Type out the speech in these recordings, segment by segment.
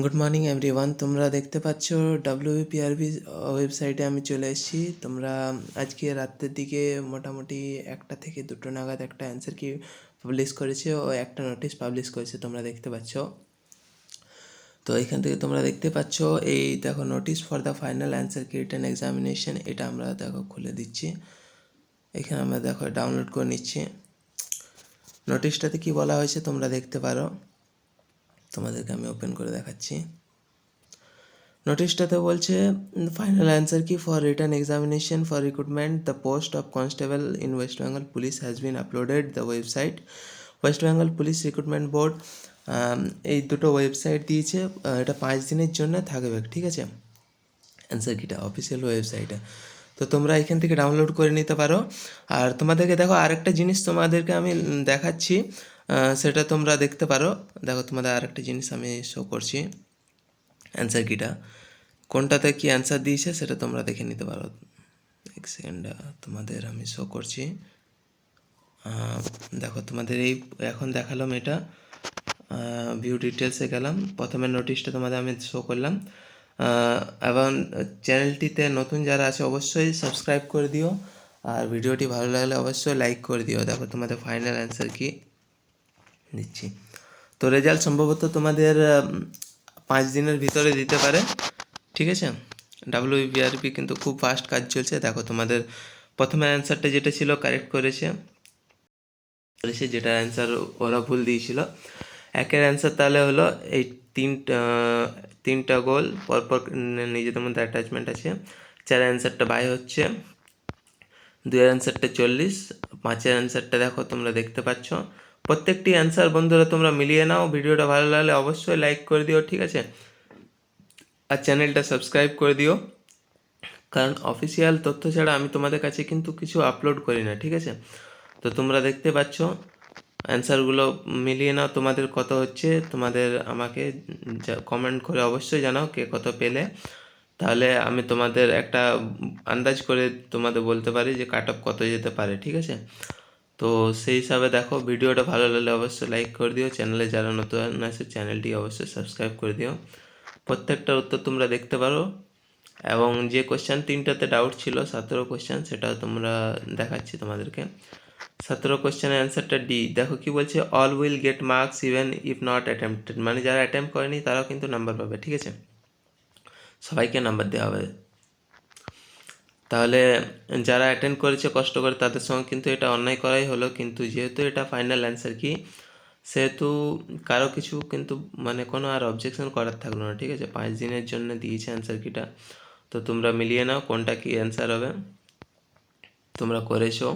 Good morning everyone, তোমরা দেখতে পাচ্ছ ডাব্লিউপিআরবি ওয়েবসাইটে আমি চলে এসেছি। তোমরা আজকে রাতের দিকে মোটামুটি 1টা থেকে 2টো নাগাদ একটা অ্যান্সার কি পাবলিশ করেছে ও একটা নোটিশ পাবলিশ করেছে, তোমরা দেখতে পাচ্ছ। তো এখান থেকে তোমরা দেখতে পাচ্ছ এই দেখো notice for the final answer কি রিটেন এক্সামিনেশন, এটা আমরা দেখো খুলে দিচ্ছি। এখানে আমরা দেখো ডাউনলোড করে নিচ্ছি। নোটিশটাতে কি বলা হয়েছে তোমরা দেখতে পারো, তোমাদেরকে আমি ওপেন করে দেখাচ্ছি। নোটিশটাতে বলছে ফাইনাল অ্যান্সার কি for return examination for recruitment the post of constable in West Bengal police has been uploaded the website West Bengal police recruitment board. এই দুটো ওয়েবসাইট দিয়েছে, এটা 5 দিনের জন্য থাকবে, ঠিক আছে। অ্যান্সার কিটা অফিসিয়াল ওয়েবসাইটে, তো তোমরা এখান থেকে ডাউনলোড করে নিতে পারো। আর তোমাদেরকে দেখো আরেকটা জিনিস তোমাদেরকে আমি দেখাচ্ছি, সেটা তোমরা দেখতে পারো। দেখো তোমাদের আরেকটা জিনিস আমি শো করছি, অ্যান্সার কিটা কোনটাতে কি অ্যান্সার দিয়েছে সেটা তোমরা দেখে নিতে পারো। এক সেকেন্ড, তোমাদের আমি শো করছি। দেখো তোমাদের এই এখন দেখালাম, এটা ভিউ ডিটেলসে গেলাম, প্রথমে নোটিশটা তোমাদের আমি শো করলাম। এবং চ্যানেলটিতে নতুন যারা আছে অবশ্যই সাবস্ক্রাইব করে দিও, আর ভিডিওটি ভালো লাগলে অবশ্যই লাইক করে দিও। দেখো তোমাদের ফাইনাল অ্যান্সার কি দিচ্ছি। তো রেজাল্ট সম্ভবত তোমাদের 5 দিনের ভিতরে দিতে পারে, ঠিক আছে। ডাব্লিউবিআরপি কিন্তু খুব ফাস্ট কাজ চলছে। দেখো তোমাদের প্রথমে অ্যান্সারটা যেটা ছিল কারেক্ট করেছে, যেটা অ্যান্সার ওরা ভুল দিয়েছিল। একের অ্যান্সার তাহলে হলো এই তিনটা গোল পরপর নিজেদের মধ্যে অ্যাটাচমেন্ট আছে। 4 অ্যান্সারটা বাই হচ্ছে, 2 অ্যান্সারটা 40, 5 অ্যান্সারটা দেখো তোমরা দেখতে পাচ্ছ। প্রত্যেকটি অ্যান্সার বন্ধুরা তোমরা মিলিয়ে নাও। ভিডিওটা ভালো লাগলে অবশ্যই লাইক করে দিও, ঠিক আছে, আর চ্যানেলটা সাবস্ক্রাইব করে দিও, কারণ অফিসিয়াল তথ্য ছাড়া আমি তোমাদের কাছে কিন্তু কিছু আপলোড করি না, ঠিক আছে। তো তোমরা দেখতে পাচ্ছ অ্যান্সারগুলো মিলিয়ে নাও, তোমাদের কত হচ্ছে তোমাদের আমাকে কমেন্ট করে অবশ্যই জানাও কে কত পেলে, তাহলে আমি তোমাদের একটা আন্দাজ করে তোমাদের বলতে পারি যে কাট অফ কত যেতে পারে, ঠিক আছে। তো সেই হিসাবে দেখো, ভিডিওটা ভালো লাগলে অবশ্যই লাইক করে দিও, চ্যানেলে যারা নতুন আছে চ্যানেলটি অবশ্যই সাবস্ক্রাইব করে দিও। প্রত্যেকটার উত্তর তোমরা দেখতে পারো, এবং যে কোশ্চেন 3টাতে ডাউট ছিল 17 কোশ্চেন, সেটা তোমরা দেখাচ্ছি তোমাদেরকে। 17 কোশ্চেনের অ্যান্সারটা ডি। দেখো কি বলছে, all will get marks even if not attempted, মানে যারা অ্যাটেম্প করেনি তারাও কিন্তু নাম্বার পাবে, ঠিক আছে, সবাইকে নাম্বার দেওয়া হবে। তাহলে যারা অ্যাটেন্ড করেছে কষ্ট করে তাদের সঙ্গে কিন্তু এটা অন্যায় করাই হলো, কিন্তু যেহেতু এটা ফাইনাল অ্যান্সার কি, সেহেতু কারো কিছু কিন্তু মানে কোনো আর অবজেকশন করার থাকলো না, ঠিক আছে। 5 দিনের জন্য দিয়েছে অ্যান্সার কিটা, তো তোমরা মিলিয়ে নাও কোনটা কি অ্যান্সার হবে। তোমরা করেছো,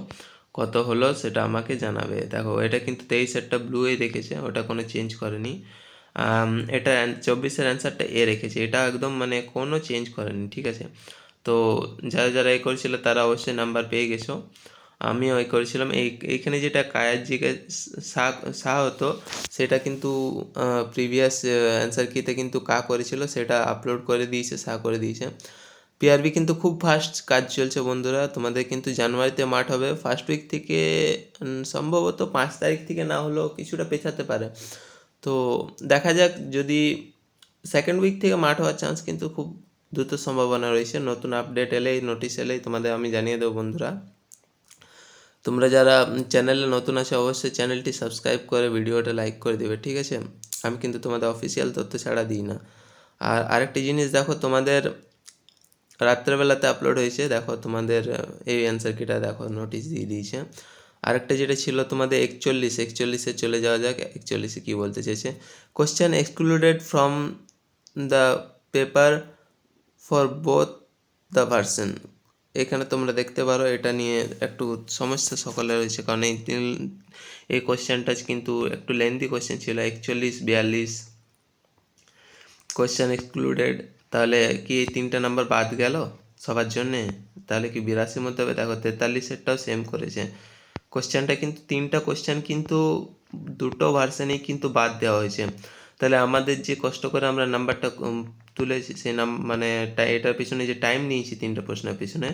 কত হলো সেটা আমাকে জানাবে। দেখো এটা কিন্তু 23-এরটা ব্লুই রেখেছে, ওটা কোনো চেঞ্জ করেনি। এটা 24-এর অ্যান্সারটা এ রেখেছে, এটা একদম মানে কোনো চেঞ্জ করেনি, ঠিক আছে। তো যারা যারা এ করেছিল তারা অবশ্যই নাম্বার পেয়ে গেছো। আমিও এ করেছিলাম। এইখানে যেটা কায়ার জিকে সা হতো, সেটা কিন্তু প্রিভিয়াস অ্যান্সার কিতে কিন্তু কা করেছিল, সেটা আপলোড করে দিয়েছে, সা করে দিয়েছে। পিআরবি কিন্তু খুব ফাস্ট কাজ চলছে বন্ধুরা, তোমাদের কিন্তু জানুয়ারিতে মাঠ হবে, ফার্স্ট উইক থেকে সম্ভবত 5 তারিখ থেকে না হলেও কিছুটা পেছাতে পারে। তো দেখা যাক, যদি সেকেন্ড উইক থেকে মাঠ হওয়ার চান্স কিন্তু খুব দ্রুত সম্ভাবনা রয়েছে। নতুন আপডেট এলেই, নোটিশ এলেই তোমাদের আমি জানিয়ে দেবো বন্ধুরা। তোমরা যারা চ্যানেলে নতুন আছে অবশ্যই চ্যানেলটি সাবস্ক্রাইব করে ভিডিওটা লাইক করে দেবে, ঠিক আছে। আমি কিন্তু তোমাদের অফিসিয়াল তথ্য ছাড়া দিই না। আর আরেকটি জিনিস দেখো, তোমাদের রাত্রেবেলাতে আপলোড হয়েছে, দেখো তোমাদের এই অ্যান্সার কিটা দেখো নোটিশ দিয়ে দিয়েছে। আরেকটা যেটা ছিল তোমাদের 41-এ চলে যাওয়া যাক। 41-এ কী বলতে চেয়েছে, question excluded from the paper for both the version. এখানে তোমরা দেখতে পারো এটা নিয়ে একটু সমস্যা সকলের রয়েছে, কারণ এই কোশ্চেনটা কিন্তু একটু লেন্দি কোশ্চেন ছিল। 41-42 কোশ্চেন এক্সক্লুডেড, তাহলে কি এই 3টা নাম্বার বাদ গেল সবার জন্যে? তাহলে কি 82 মধ্যে হবে? দেখো 43-এরটাও সেম করেছে। কোশ্চেনটা কিন্তু 3টা কোশ্চেন কিন্তু দুটো ভার্সনেই কিন্তু বাদ দেওয়া হয়েছে। তাহলে আমাদের যে কষ্ট করে আমরা নাম্বারটা তুলেছি, সেই মানে এটার পিছনে যে টাইম নিয়েছি 3টা প্রশ্নের পিছনে,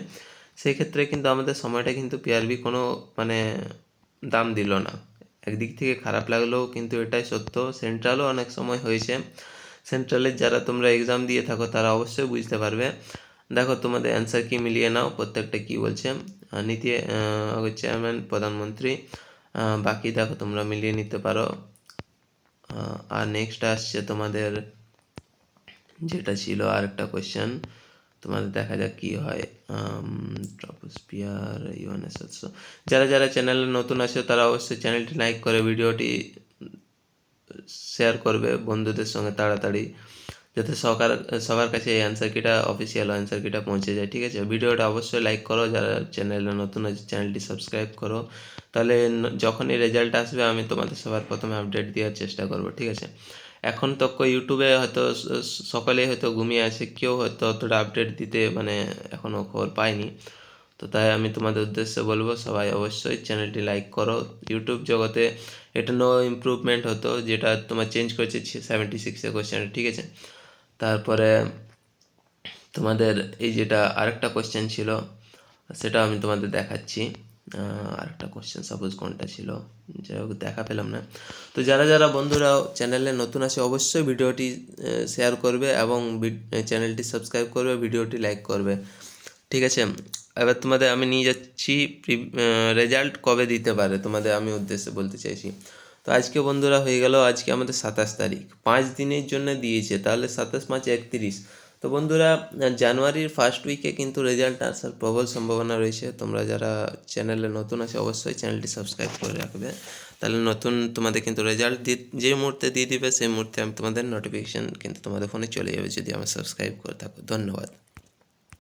সেই ক্ষেত্রে কিন্তু আমাদের সময়টা কিন্তু পিআরবি কোনো মানে দাম দিল না। একদিক থেকে খারাপ লাগলেও কিন্তু এটাই সত্য। সেন্ট্রালও অনেক সময় হয়েছে, সেন্ট্রালের যারা তোমরা এক্সাম দিয়ে থাকো তারা অবশ্যই বুঝতে পারবে। দেখো তোমাদের অ্যান্সার কি মিলিয়ে নাও, প্রত্যেকটা কি বলছে। নীতি চেয়ারম্যান, প্রধানমন্ত্রী, বাকি দেখো তোমরা মিলিয়ে নিতে পারো। আর নেক্সট আসছে তোমাদের যেটা ছিল আরেকটা কোয়েশ্চেন, তোমাদের দেখা যাক কি হয়। ট্রপোস্ফিয়ার ইউএনএসএস, যারা যারা চ্যানেলে নতুন আছে তারা অবশ্যই চ্যানেলটি লাইক করে ভিডিওটি শেয়ার করবে বন্ধুদের সঙ্গে তাড়াতাড়ি, যাতে সবার কাছে এই অ্যান্সার কিটা, অফিসিয়াল অ্যান্সার কিটা পৌঁছে যায়। ঠিক আছে, ভিডিওটা অবশ্যই লাইক করো, যারা চ্যানেলে নতুন আছে চ্যানেলটি সাবস্ক্রাইব করো, তাহলে যখনই রেজাল্ট আসবে আমি তোমাদের সবার প্রথমে আপডেট দেওয়ার চেষ্টা করব। ঠিক আছে, এখন তো ইউটিউবে হয়তো সকলেই হয়তো ঘুমিয়ে আছে, কেউ হয়তো অতটা আপডেট দিতে মানে এখনও খবর পায়নি। তো তাই আমি তোমাদের উদ্দেশ্যে বলবো সবাই অবশ্যই চ্যানেলটি লাইক করো। ইউটিউব জগতে এটা নো ইমপ্রুভমেন্ট হতো, যেটা তোমার চেঞ্জ করেছে 76-এর কোয়েশ্চেন। ঠিক আছে, তারপরে তোমাদের এই যেটা আরেকটা কোয়েশ্চেন ছিল সেটা আমি তোমাদের দেখাচ্ছি। আরেকটা কোয়েশ্চেন সাপোজ কোনটা ছিল, যাই হোক দেখা পেলাম না। তো যারা যারা বন্ধুরা চ্যানেলে নতুন আছে অবশ্যই ভিডিওটি শেয়ার করবে এবং চ্যানেলটি সাবস্ক্রাইব করবে, ভিডিওটি লাইক করবে। ঠিক আছে, এবার তোমাদের আমি নিয়ে যাচ্ছি রেজাল্ট কবে দিতে পারে, তোমাদের আমি উদ্দেশ্যে বলতে চাইছি। তো আজকে বন্ধুরা হয়ে গেল, আজকে আমাদের 27 তারিখ, 5 দিনের জন্য দিয়েছে, তাহলে 27-5-31। তো বন্ধুরা জানুয়ারির ফার্স্ট উইকে কিন্তু রেজাল্ট আসার প্রবল সম্ভাবনা রয়েছে। তোমরা যারা চ্যানেলে নতুন আছে অবশ্যই চ্যানেলটি সাবস্ক্রাইব করে রাখবে, তাহলে নতুন তোমাদের কিন্তু রেজাল্ট যে মুহূর্তে দিয়ে দিবে সেই মুহূর্তে আমি তোমাদের নোটিফিকেশান কিন্তু তোমাদের ফোনে চলে যাবে, যদি আমার সাবস্ক্রাইব করে থাকো। ধন্যবাদ।